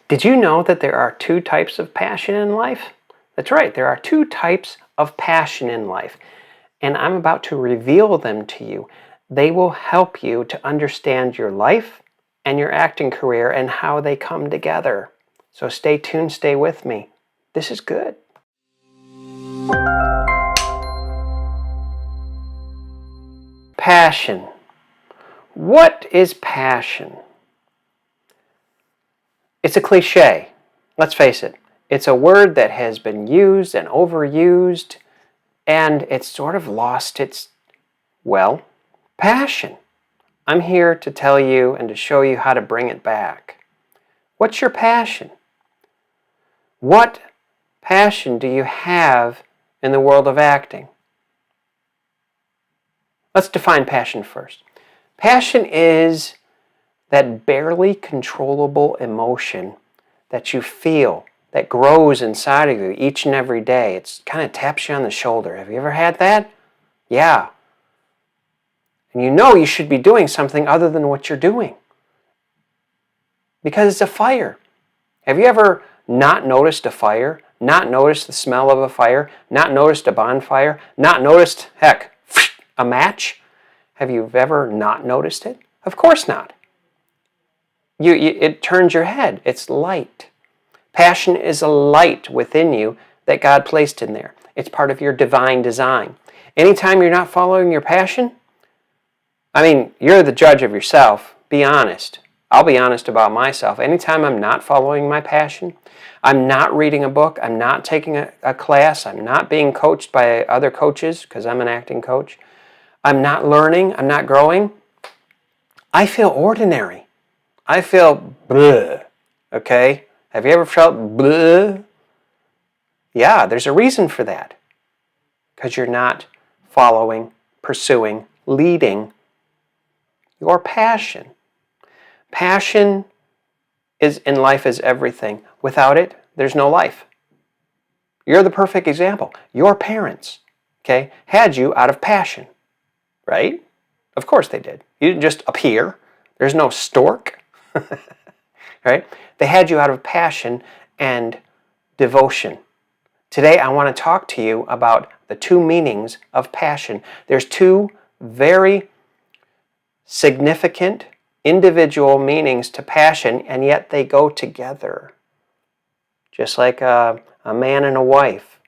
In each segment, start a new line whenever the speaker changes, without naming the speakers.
Did you know that there are two types of passion in life? That's right, there are two types of passion in life, and I'm about to reveal them to you. They will help you to understand your life and your acting career and how they come together. So stay tuned, stay with me. This is good. Passion. What is passion? It's a cliche. Let's face it. It's a word that has been used and overused, and it's sort of lost its, well, passion. I'm here to tell you and to show you how to bring it back. What's your passion? What passion do you have in the world of acting? Let's define passion first. Passion is that barely controllable emotion that you feel, that grows inside of you each and every day. It kind of taps you on the shoulder. Have you ever had that? Yeah. And you know you should be doing something other than what you're doing. Because it's a fire. Have you ever not noticed a fire? Not noticed the smell of a fire? Not noticed a bonfire? Not noticed, heck, a match? Have you ever not noticed it? Of course not. It turns your head. It's light. Passion is a light within you that God placed in there. It's part of your divine design. Anytime you're not following your passion, I mean, you're the judge of yourself. Be honest. I'll be honest about myself. Anytime I'm not following my passion, I'm not reading a book, I'm not taking a class, I'm not being coached by other coaches because I'm an acting coach, I'm not learning, I'm not growing, I feel ordinary. I feel bleh, okay? Have you ever felt bleh? Yeah, there's a reason for that. Because you're not following, pursuing, leading your passion. Passion in life is everything. Without it, there's no life. You're the perfect example. Your parents, okay, had you out of passion, right? Of course they did. You didn't just appear. There's no stork. Right? They had you out of passion and devotion. Today I want to talk to you about the two meanings of passion. There's two very significant individual meanings to passion, and yet they go together. Just like a man and a wife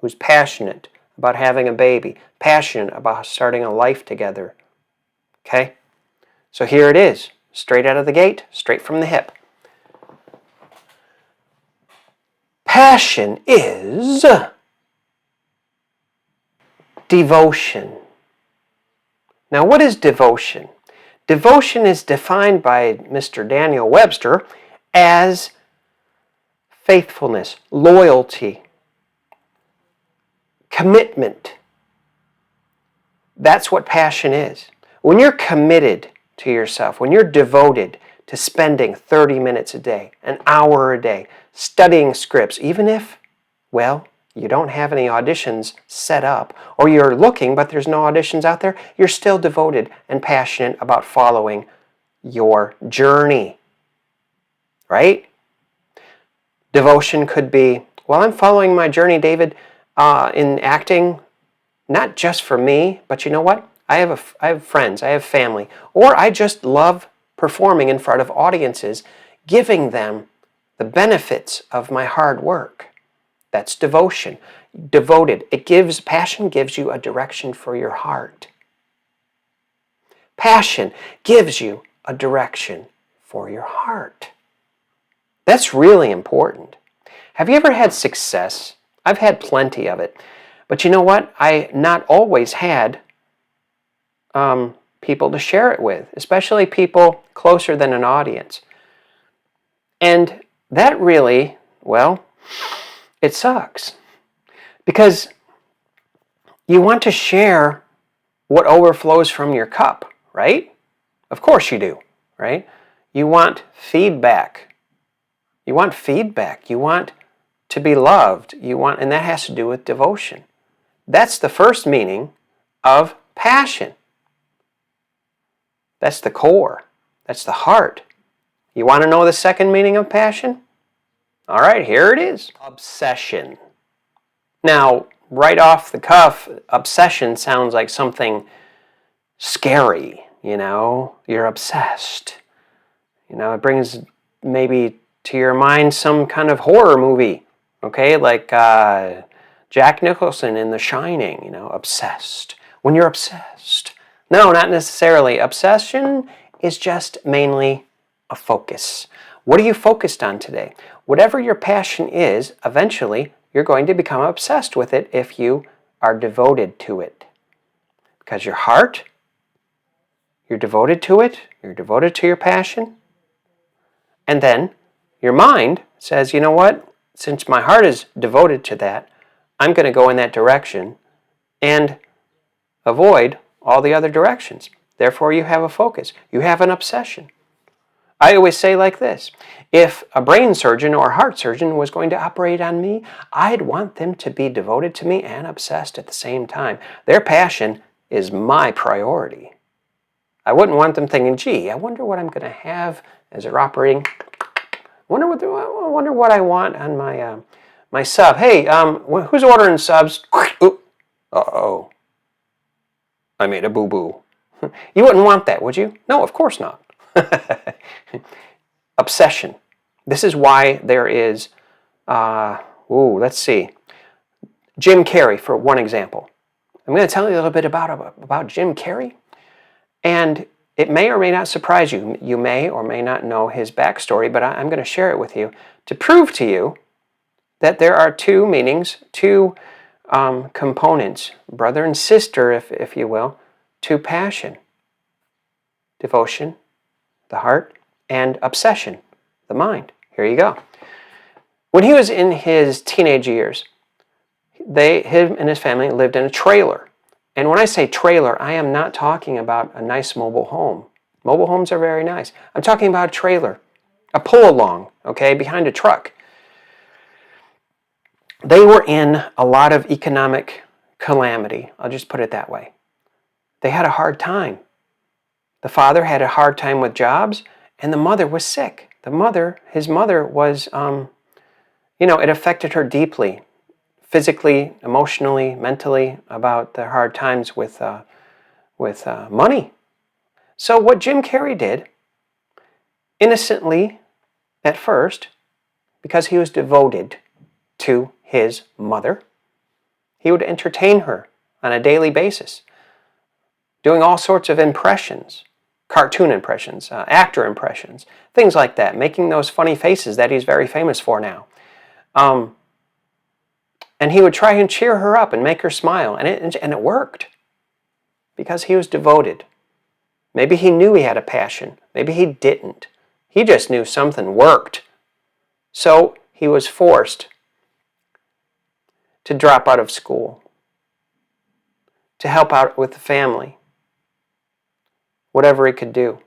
who's passionate about having a baby, passionate about starting a life together. Okay? So here it is. Straight out of the gate, straight from the hip. Passion is devotion. Now, what is devotion? Devotion is defined by Mr. Daniel Webster as faithfulness, loyalty, commitment. That's what passion is. When you're committed to yourself, when you're devoted to spending 30 minutes a day, an hour a day, studying scripts, even if, well, you don't have any auditions set up, or you're looking but there's no auditions out there, you're still devoted and passionate about following your journey, right? Devotion could be, well, I'm following my journey, David, in acting, not just for me, but you know what? I have friends, I have family, or I just love performing in front of audiences, giving them the benefits of my hard work. That's devotion. Devoted. Passion gives you a direction for your heart. Passion gives you a direction for your heart. That's really important. Have you ever had success? I've had plenty of it. But you know what? I not always had people to share it with, especially people closer than an audience. And that really, well, it sucks. Because you want to share what overflows from your cup, right? Of course you do, right? You want feedback. You want feedback. You want to be loved. And that has to do with devotion. That's the first meaning of passion. That's the core. That's the heart. You want to know the second meaning of passion? All right, here it is. Obsession. Now, right off the cuff, obsession sounds like something scary, you know? You're obsessed. You know, it brings maybe to your mind some kind of horror movie, okay? Like Jack Nicholson in The Shining, you know, obsessed. When you're obsessed. No, not necessarily. Obsession is just mainly a focus. What are you focused on today? Whatever your passion is, eventually you're going to become obsessed with it if you are devoted to it. Because your heart, you're devoted to it, you're devoted to your passion, and then your mind says, you know what? Since my heart is devoted to that, I'm going to go in that direction and avoid all the other directions. Therefore, you have a focus. You have an obsession. I always say like this, if a brain surgeon or a heart surgeon was going to operate on me, I'd want them to be devoted to me and obsessed at the same time. Their passion is my priority. I wouldn't want them thinking, gee, I wonder what I'm going to have as they're operating. I wonder what I want on my my sub. Hey, who's ordering subs? Uh-oh. I made a boo-boo. You wouldn't want that, would you? No, of course not. Obsession. This is why there is, let's see. Jim Carrey, for one example. I'm going to tell you a little bit about Jim Carrey. And it may or may not surprise you. You may or may not know his backstory, but I'm going to share it with you to prove to you that there are two meanings, two components, brother and sister, if you will, to passion. Devotion, the heart, and obsession, the mind. Here you go. When he was in his teenage years, him and his family lived in a trailer. And when I say trailer, I am not talking about a nice mobile home. Mobile homes are very nice. I'm talking about a trailer, a pull-along, okay, behind a truck. They were in a lot of economic calamity. I'll just put it that way. They had a hard time. The father had a hard time with jobs, and the mother was sick. His mother was, it affected her deeply. Physically, emotionally, mentally, about the hard times with money. So what Jim Carrey did, innocently at first, because he was devoted to his mother, he would entertain her on a daily basis, doing all sorts of impressions, cartoon impressions, actor impressions, things like that, making those funny faces that he's very famous for now. And he would try and cheer her up and make her smile. And it worked. Because he was devoted. Maybe he knew he had a passion. Maybe he didn't. He just knew something worked. So he was forced to drop out of school. To help out with the family. Whatever he could do.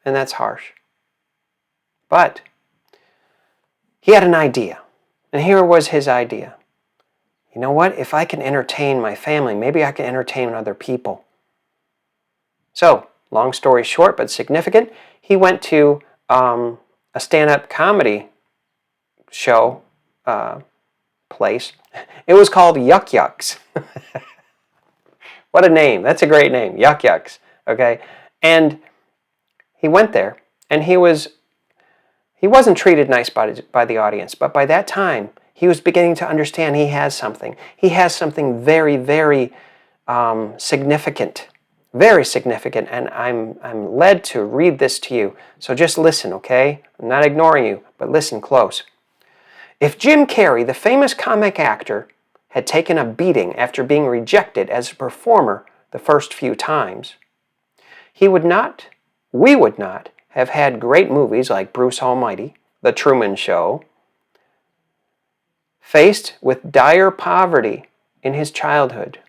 And that's harsh. But he had an idea. And here was his idea. You know what? If I can entertain my family, maybe I can entertain other people. So, long story short, but significant, he went to a stand-up comedy show place. It was called 𝐑𝐄𝐋𝐀𝐓𝐄𝐄. What a name. That's a great name. 𝐑𝐄𝐋𝐀𝐓𝐄𝐄. Okay? And he went there, and he wasn't treated nice by the audience, but by that time, he was beginning to understand he has something. He has something very, very significant. Very significant, and I'm led to read this to you. So just listen, okay? I'm not ignoring you, but listen close. If Jim Carrey, the famous comic actor, had taken a beating after being rejected as a performer the first few times, we would not have had great movies like Bruce Almighty, The Truman Show. Faced with dire poverty in his childhood,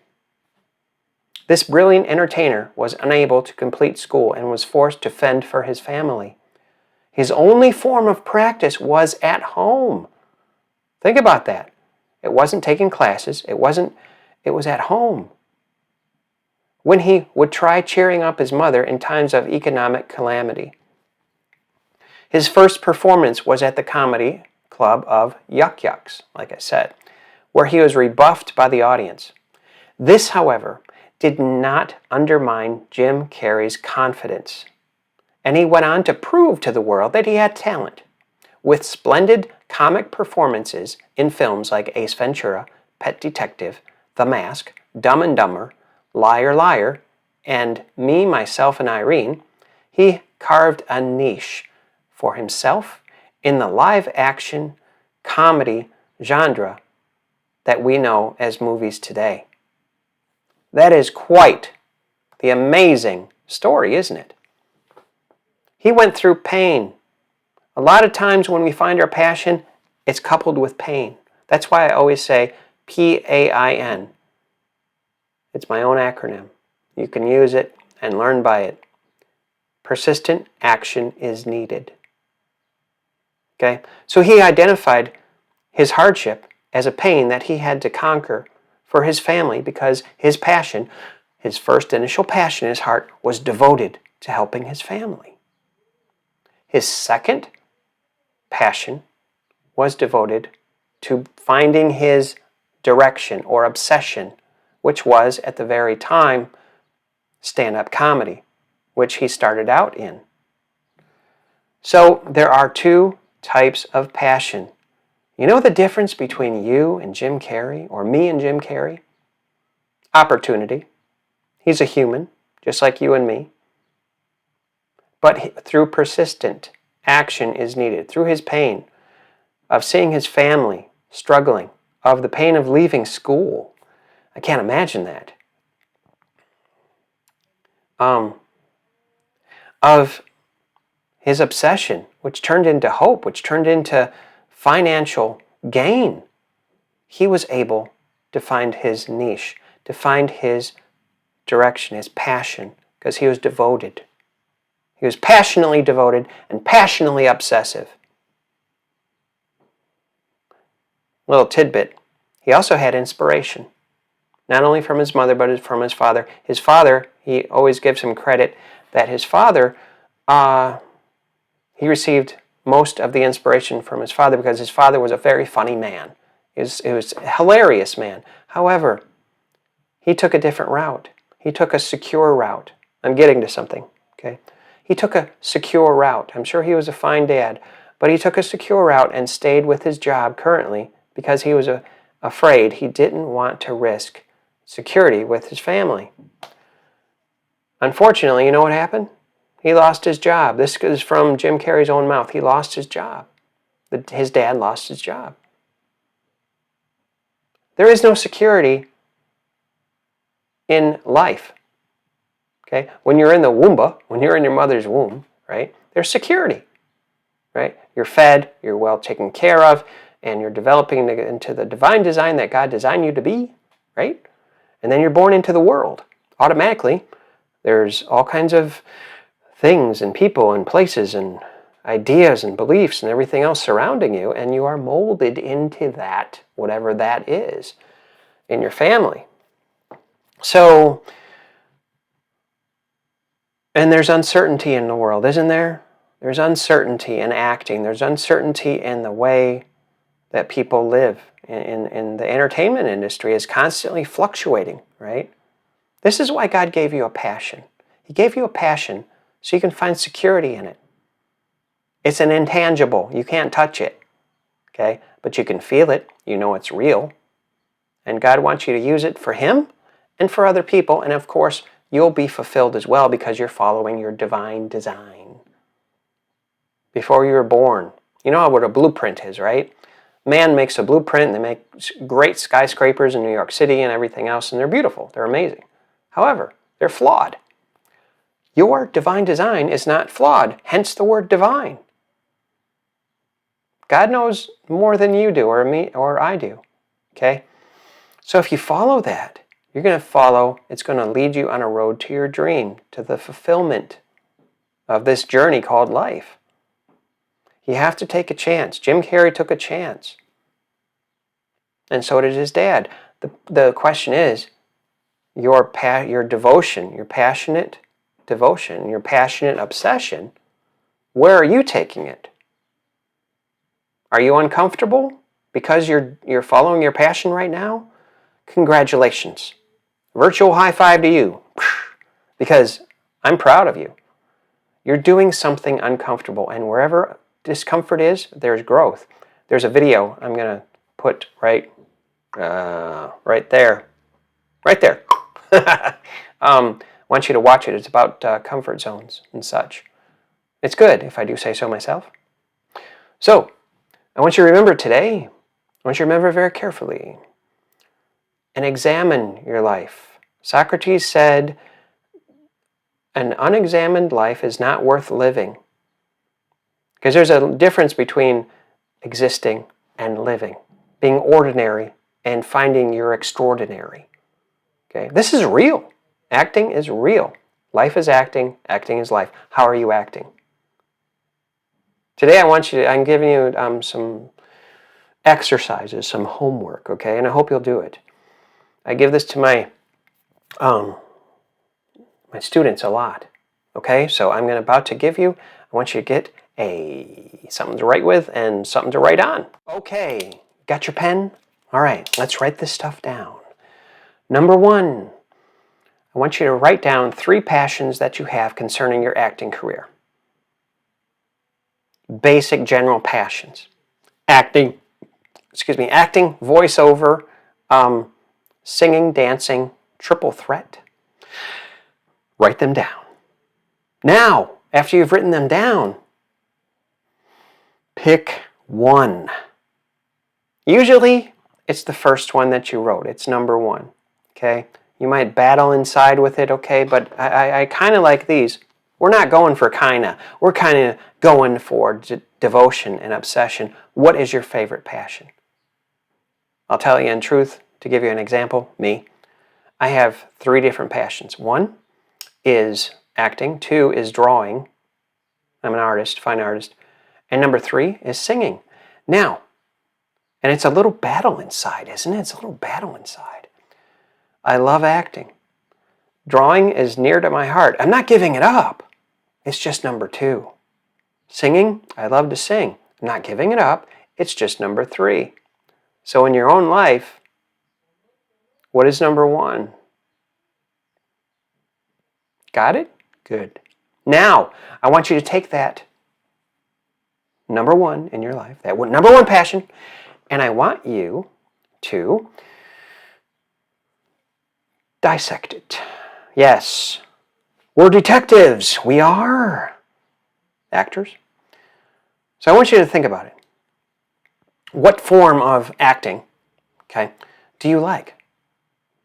this brilliant entertainer was unable to complete school and was forced to fend for his family. His only form of practice was at home. Think about that. It wasn't taking classes. It was at home. When he would try cheering up his mother in times of economic calamity. His first performance was at the comedy club of 𝐑𝐄𝐋𝐀𝐓𝐄𝐃, like I said, where he was rebuffed by the audience. This, however, did not undermine Jim Carrey's confidence, and he went on to prove to the world that he had talent. With splendid comic performances in films like Ace Ventura, Pet Detective, The Mask, Dumb and Dumber, Liar Liar, and Me, Myself, and Irene, he carved a niche for himself in the live-action comedy genre that we know as movies today. That is quite the amazing story, isn't it? He went through pain. A lot of times when we find our passion, it's coupled with pain. That's why I always say PAIN. It's my own acronym. You can use it and learn by it. Persistent action is needed. Okay? So he identified his hardship as a pain that he had to conquer for his family because his passion, his first initial passion in his heart, was devoted to helping his family. His second passion was devoted to finding his direction or obsession, which was, at the very time, stand-up comedy, which he started out in. So there are two types of passion. You know the difference between you and Jim Carrey, or me and Jim Carrey? Opportunity. He's a human, just like you and me. But through persistent action is needed, through his pain of seeing his family struggling, of the pain of leaving school. I can't imagine that. Of his obsession, which turned into hope, which turned into financial gain. He was able to find his niche, to find his direction, his passion, because he was devoted. He was passionately devoted and passionately obsessive. Little tidbit, he also had inspiration, not only from his mother, but from his father. His father, he always gives him credit that his father, he received most of the inspiration from his father because his father was a very funny man. He was a hilarious man. However, he took a different route. He took a secure route. I'm getting to something, okay? He took a secure route. I'm sure he was a fine dad, but he took a secure route and stayed with his job currently because he was afraid. He didn't want to risk security with his family. Unfortunately, you know what happened? He lost his job. This is from Jim Carrey's own mouth. He lost his job. His dad lost his job. There is no security in life. Okay? When you're in the womb, when you're in your mother's womb, right? There's security, right? You're fed, you're well taken care of, and you're developing into the divine design that God designed you to be, right? And then you're born into the world. Automatically, there's all kinds of things and people and places and ideas and beliefs and everything else surrounding you, and you are molded into that, whatever that is, in your family. So, and there's uncertainty in the world, isn't there? There's uncertainty in acting. There's uncertainty in the way that people live. In the entertainment industry is constantly fluctuating, right? This is why God gave you a passion. He gave you a passion so you can find security in it. It's an intangible. You can't touch it, okay? But you can feel it. You know it's real. And God wants you to use it for Him and for other people. And of course, you'll be fulfilled as well because you're following your divine design. Before you were born, you know what a blueprint is, right? Man makes a blueprint, and they make great skyscrapers in New York City and everything else, and they're beautiful. They're amazing. However, they're flawed. Your divine design is not flawed, hence the word divine. God knows more than you do, or me, or I do, okay? So if you follow that, you're going to follow, it's going to lead you on a road to your dream, to the fulfillment of this journey called life. You have to take a chance. Jim Carrey took a chance. And so did his dad. The question is, your devotion, your passionate devotion, your passionate obsession Where are you taking it? Are you uncomfortable because you're following your passion right now? Congratulations. Virtual high five to you, because I'm proud of you. You're doing something uncomfortable, and wherever discomfort is, there's growth. There's a video I'm going to put right there. Right there. I want you to watch it. It's about comfort zones and such. It's good, if I do say so myself. So, I want you to remember today, I want you to remember very carefully and examine your life. Socrates said, an unexamined life is not worth living. Because there's a difference between existing and living, being ordinary and finding you're extraordinary. Okay, this is real. Acting is real. Life is acting. Acting is life. How are you acting? Today I'm giving you some exercises, some homework, okay? And I hope you'll do it. I give this to my students a lot, okay? So I'm about to give you, I want you to get something to write with and something to write on. Okay, got your pen? All right, let's write this stuff down. Number 1, I want you to write down 3 passions that you have concerning your acting career. Basic general passions. Acting, voiceover, singing, dancing, triple threat. Write them down. Now, after you've written them down, pick one. Usually, it's the first one that you wrote. It's number 1, okay? You might battle inside with it, okay? But I kind of like these. We're not going for kinda. We're kind of going for devotion and obsession. What is your favorite passion? I'll tell you in truth, to give you an example, me. I have 3 different passions. 1 is acting. 2 is drawing. I'm an artist, fine artist. And number 3 is singing. Now, and it's a little battle inside, isn't it? It's a little battle inside. I love acting. Drawing is near to my heart. I'm not giving it up. It's just number 2. Singing, I love to sing. I'm not giving it up. It's just number 3. So in your own life, what is number 1? Got it? Good. Now, I want you to take that number 1 in your life, that number 1 passion, and I want you to dissect it. Yes, we're detectives. We are actors. So I want you to think about it. What form of acting, okay, do you like?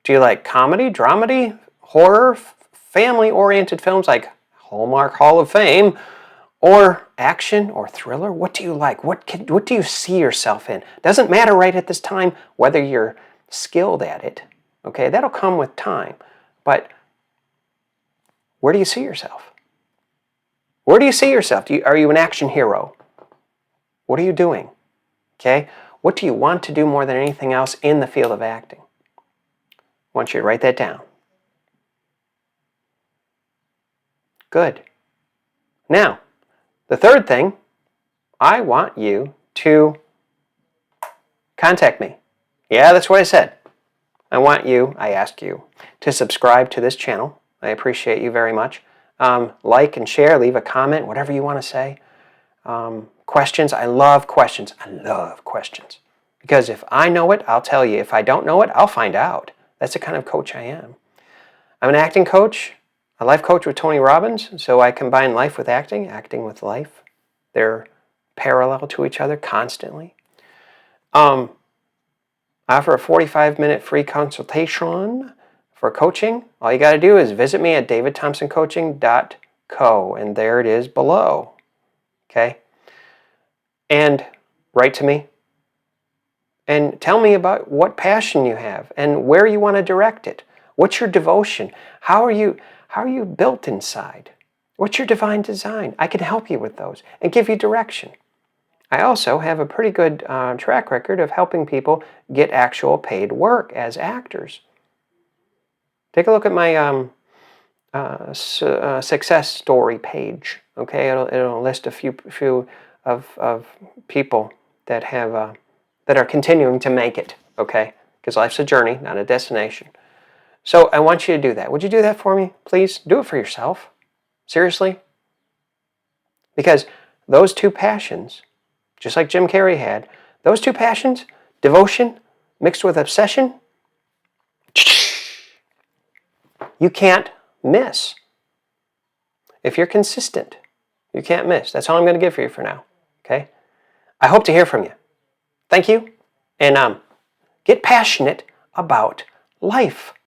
Do you like comedy, dramedy, horror, family-oriented films like Hallmark Hall of Fame, or action or thriller? What do you like? What do you see yourself in? Doesn't matter right at this time whether you're skilled at it. Okay, that'll come with time. But where do you see yourself? Where do you see yourself? Are you an action hero? What are you doing? Okay, what do you want to do more than anything else in the field of acting? I want you to write that down. Good. Now, the third thing, I want you to contact me. Yeah, that's what I said. I ask you to subscribe to this channel. I appreciate you very much. Like and share, leave a comment, whatever you want to say. Questions, I love questions. I love questions. Because if I know it, I'll tell you. If I don't know it, I'll find out. That's the kind of coach I am. I'm an acting coach, a life coach with Tony Robbins, so I combine life with acting, acting with life. They're parallel to each other constantly. I offer a 45-minute free consultation for coaching. All you got to do is visit me at davidthompsoncoaching.co, and there it is below. Okay? And write to me and tell me about what passion you have and where you want to direct it. What's your devotion? How are you built inside? What's your divine design? I can help you with those and give you direction. I also have a pretty good track record of helping people get actual paid work as actors. Take a look at my success story page. Okay, it'll list a few of people that have that are continuing to make it. Okay, because life's a journey, not a destination. So I want you to do that. Would you do that for me, please? Do it for yourself. Seriously, because those two passions, just like Jim Carrey had, those two passions, devotion mixed with obsession, you can't miss. If you're consistent, you can't miss. That's all I'm going to give for you for now. Okay? I hope to hear from you. Thank you. And get passionate about life.